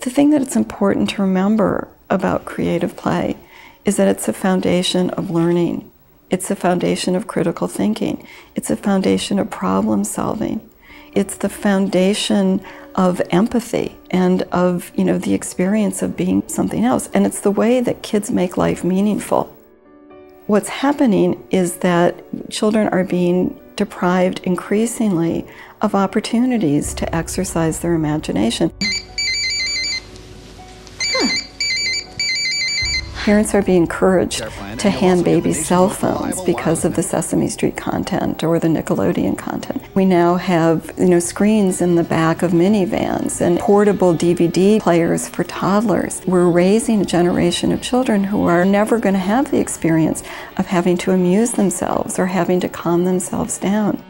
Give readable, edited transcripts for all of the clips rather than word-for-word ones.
The thing that it's important to remember about creative play is that it's a foundation of learning. It's a foundation of critical thinking. It's a foundation of problem solving. It's the foundation of empathy and of, the experience of being something else. And it's the way that kids make life meaningful. What's happening is that children are being deprived increasingly of opportunities to exercise their imagination. Parents are being encouraged to hand babies cell phones because of the Sesame Street content or the Nickelodeon content. We now have, screens in the back of minivans and portable DVD players for toddlers. We're raising a generation of children who are never going to have the experience of having to amuse themselves or having to calm themselves down.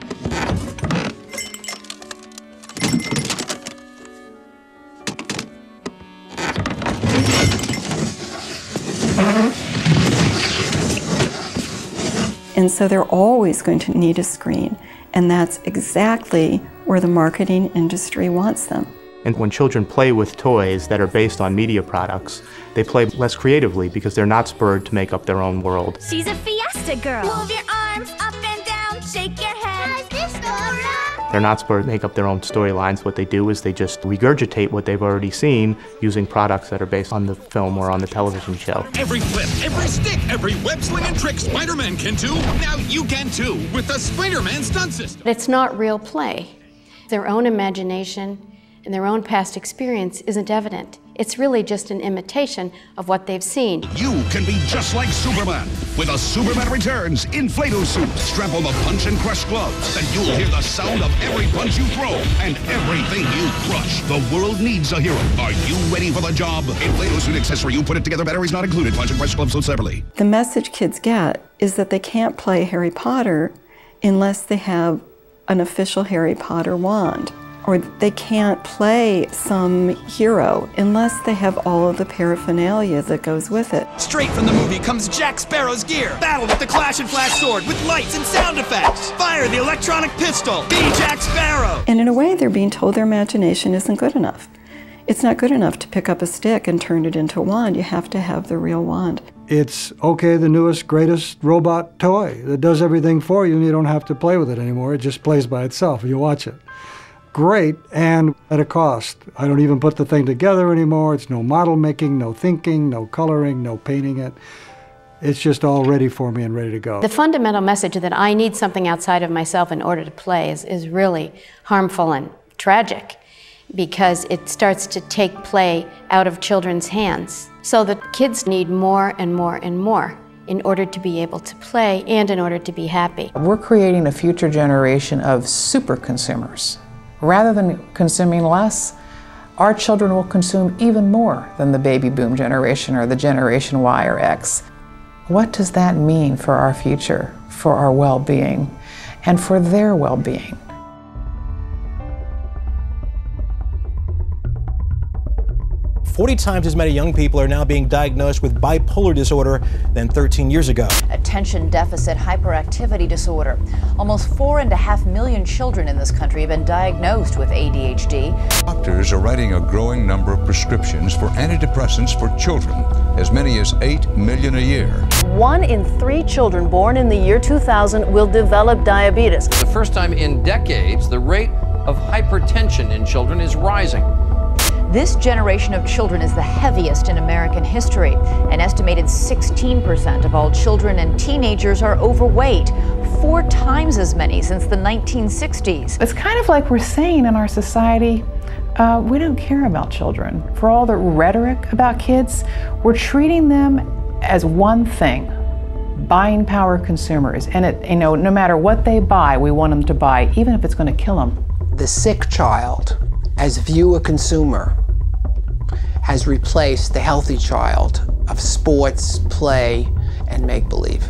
And so they're always going to need a screen, and that's exactly where the marketing industry wants them. And when children play with toys that are based on media products, they play less creatively because they're not spurred to make up their own world. She's a fiesta girl. Move your arms up and down, shake your head. How's this, Dora? They're not spurred to make up their own storylines. What they do is they just regurgitate what they've already seen using products that are based on the film or on the television show. Every flip, every stick, every web-slinging trick Spider-Man can do, now you can too with the Spider-Man stunt system. It's not real play. Their own imagination and their own past experience isn't evident. It's really just an imitation of what they've seen. You can be just like Superman. With a Superman Returns inflatable suit, strap on the punch and crush gloves, and you'll hear the sound of every punch you throw and everything you crush. The world needs a hero. Are you ready for the job? Inflatable suit accessory, you put it together, batteries not included. Punch and crush gloves sold separately. The message kids get is that they can't play Harry Potter unless they have an official Harry Potter wand. Or they can't play some hero unless they have all of the paraphernalia that goes with it. Straight from the movie comes Jack Sparrow's gear. Battle with the Clash and Flash sword with lights and sound effects. Fire the electronic pistol. Be Jack Sparrow. And in a way, they're being told their imagination isn't good enough. It's not good enough to pick up a stick and turn it into a wand. You have to have the real wand. It's, okay, the newest, greatest robot toy that does everything for you and you don't have to play with it anymore. It just plays by itself and you watch it. Great, and at a cost. I don't even put the thing together anymore. It's no model making, no thinking, no coloring, no painting it. It's just all ready for me and ready to go. The fundamental message that I need something outside of myself in order to play is really harmful and tragic, because it starts to take play out of children's hands. So that kids need more and more and more in order to be able to play and in order to be happy. We're creating a future generation of super consumers. Rather than consuming less, our children will consume even more than the baby boom generation or the Generation Y or X. What does that mean for our future, for our well-being, and for their well-being? 40 times as many young people are now being diagnosed with bipolar disorder than 13 years ago. Attention deficit hyperactivity disorder. Almost 4.5 million children in this country have been diagnosed with ADHD. Doctors are writing a growing number of prescriptions for antidepressants for children, as many as 8 million a year. 1 in 3 children born in the year 2000 will develop diabetes. For the first time in decades, the rate of hypertension in children is rising. This generation of children is the heaviest in American history. An estimated 16% of all children and teenagers are overweight, 4 times as many since the 1960s. It's kind of like we're saying in our society, we don't care about children. For all the rhetoric about kids, we're treating them as one thing, buying power consumers. And no matter what they buy, we want them to buy, even if it's going to kill them. The sick child, as viewer consumer, has replaced the healthy child of sports, play, and make-believe.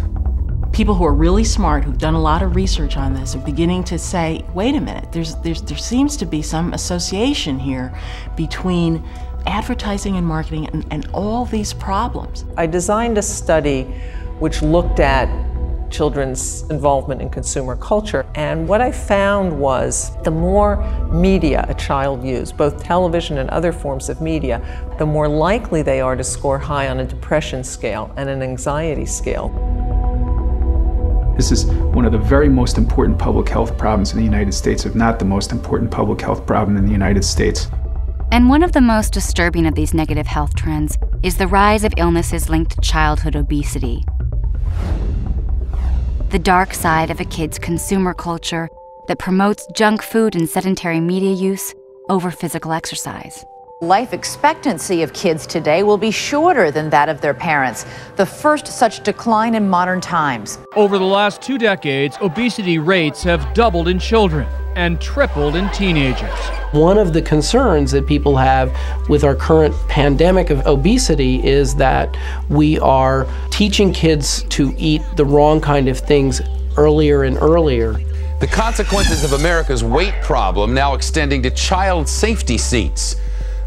People who are really smart, who've done a lot of research on this, are beginning to say, wait a minute, there seems to be some association here between advertising and marketing and all these problems. I designed a study which looked at children's involvement in consumer culture. And what I found was the more media a child used, both television and other forms of media, the more likely they are to score high on a depression scale and an anxiety scale. This is one of the very most important public health problems in the United States, if not the most important public health problem in the United States. And one of the most disturbing of these negative health trends is the rise of illnesses linked to childhood obesity. The dark side of a kid's consumer culture that promotes junk food and sedentary media use over physical exercise. Life expectancy of kids today will be shorter than that of their parents, the first such decline in modern times. Over the last 2 decades, obesity rates have doubled in children and tripled in teenagers. One of the concerns that people have with our current pandemic of obesity is that we are teaching kids to eat the wrong kind of things earlier and earlier. The consequences of America's weight problem now extending to child safety seats.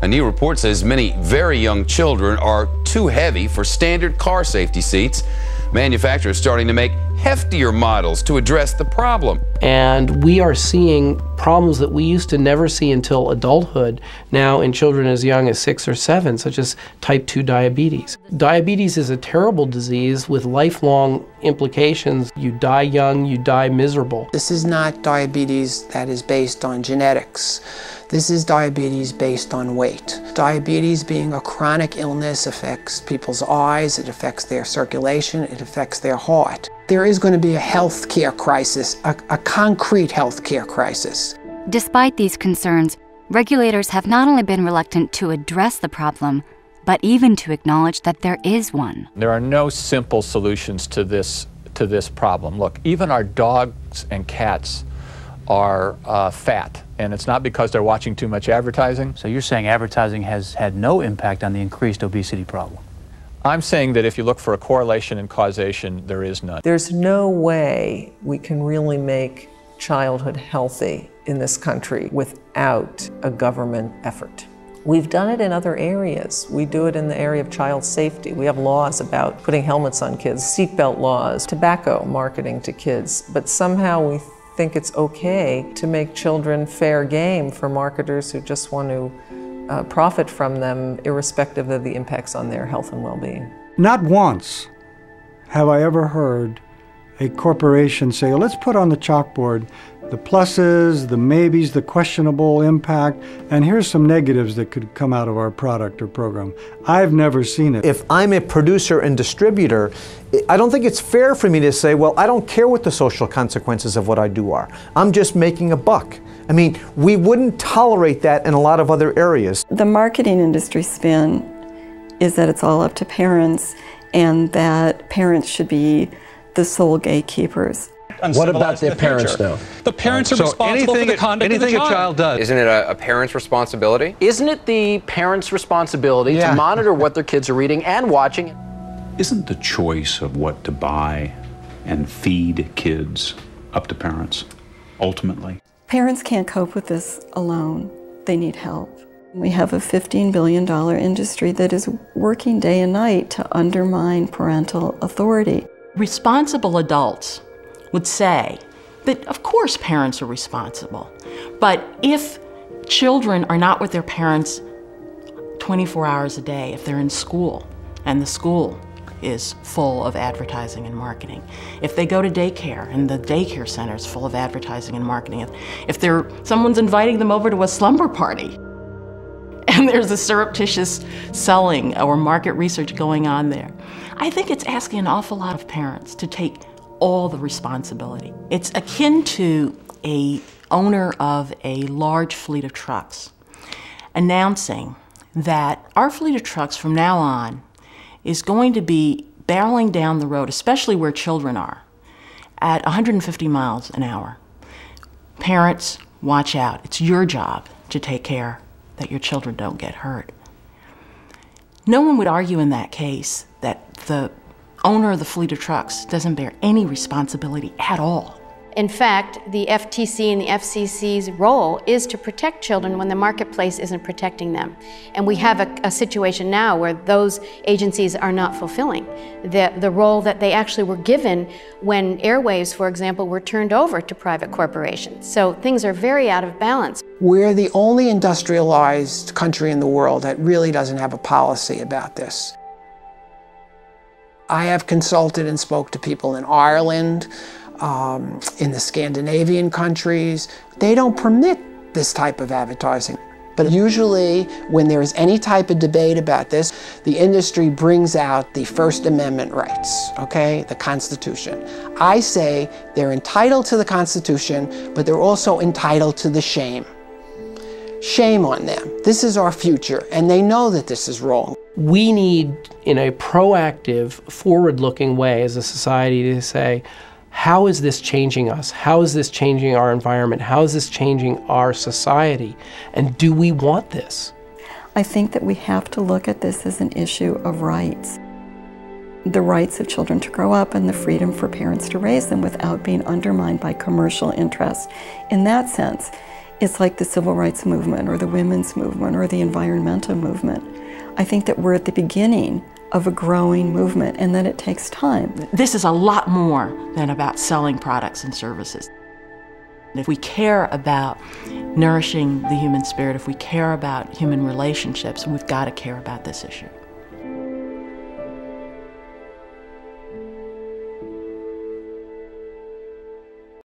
A new report says many very young children are too heavy for standard car safety seats. Manufacturers starting to make heftier models to address the problem. And we are seeing problems that we used to never see until adulthood now in children as young as 6 or 7, such as type 2 diabetes. Diabetes is a terrible disease with lifelong implications. You die young, you die miserable. This is not diabetes that is based on genetics. This is diabetes based on weight. Diabetes, being a chronic illness, affects people's eyes, it affects their circulation, it affects their heart. There is going to be a health care crisis, a concrete health care crisis. Despite these concerns, regulators have not only been reluctant to address the problem, but even to acknowledge that there is one. There are no simple solutions to this problem. Look, even our dogs and cats are fat, and it's not because they're watching too much advertising. So you're saying advertising has had no impact on the increased obesity problem? I'm saying that if you look for a correlation and causation, there is none. There's no way we can really make childhood healthy in this country without a government effort. We've done it in other areas. We do it in the area of child safety. We have laws about putting helmets on kids, seatbelt laws, tobacco marketing to kids, but somehow we think it's okay to make children fair game for marketers who just want to profit from them, irrespective of the impacts on their health and well-being. Not once have I ever heard a corporation say, let's put on the chalkboard the pluses, the maybes, the questionable impact, and here's some negatives that could come out of our product or program. I've never seen it. If I'm a producer and distributor, I don't think it's fair for me to say, well, I don't care what the social consequences of what I do are. I'm just making a buck. I mean, we wouldn't tolerate that in a lot of other areas. The marketing industry spin is that it's all up to parents and that parents should be the sole gatekeepers. What about their parents, though? The parents are responsible for the conduct of the child. Anything a child does. Isn't it a parent's responsibility? Isn't it the parents' responsibility to monitor what their kids are reading and watching? Isn't the choice of what to buy and feed kids up to parents, ultimately? Parents can't cope with this alone. They need help. We have a $15 billion industry that is working day and night to undermine parental authority. Responsible adults would say that, of course, parents are responsible. But if children are not with their parents 24 hours a day, if they're in school and the school is full of advertising and marketing, if they go to daycare and the daycare center is full of advertising and marketing, if someone's inviting them over to a slumber party and there's a surreptitious selling or market research going on there, I think it's asking an awful lot of parents to take all the responsibility. It's akin to an owner of a large fleet of trucks announcing that our fleet of trucks from now on is going to be barreling down the road, especially where children are, at 150 miles an hour. Parents, watch out. It's your job to take care that your children don't get hurt. No one would argue in that case that the owner of the fleet of trucks doesn't bear any responsibility at all. In fact, the FTC and the FCC's role is to protect children when the marketplace isn't protecting them. And we have a situation now where those agencies are not fulfilling the role that they actually were given when airwaves, for example, were turned over to private corporations. So things are very out of balance. We're the only industrialized country in the world that really doesn't have a policy about this. I have consulted and spoke to people in Ireland, in the Scandinavian countries. They don't permit this type of advertising. But usually, when there is any type of debate about this, the industry brings out the First Amendment rights, okay, the Constitution. I say they're entitled to the Constitution, but they're also entitled to the shame. Shame on them. This is our future, and they know that this is wrong. We need, in a proactive, forward-looking way as a society, to say, how is this changing us? How is this changing our environment? How is this changing our society? And do we want this? I think that we have to look at this as an issue of rights. The rights of children to grow up and the freedom for parents to raise them without being undermined by commercial interests. In that sense, it's like the civil rights movement or the women's movement or the environmental movement. I think that we're at the beginning of a growing movement and that it takes time. This is a lot more than about selling products and services. If we care about nourishing the human spirit, if we care about human relationships, we've got to care about this issue.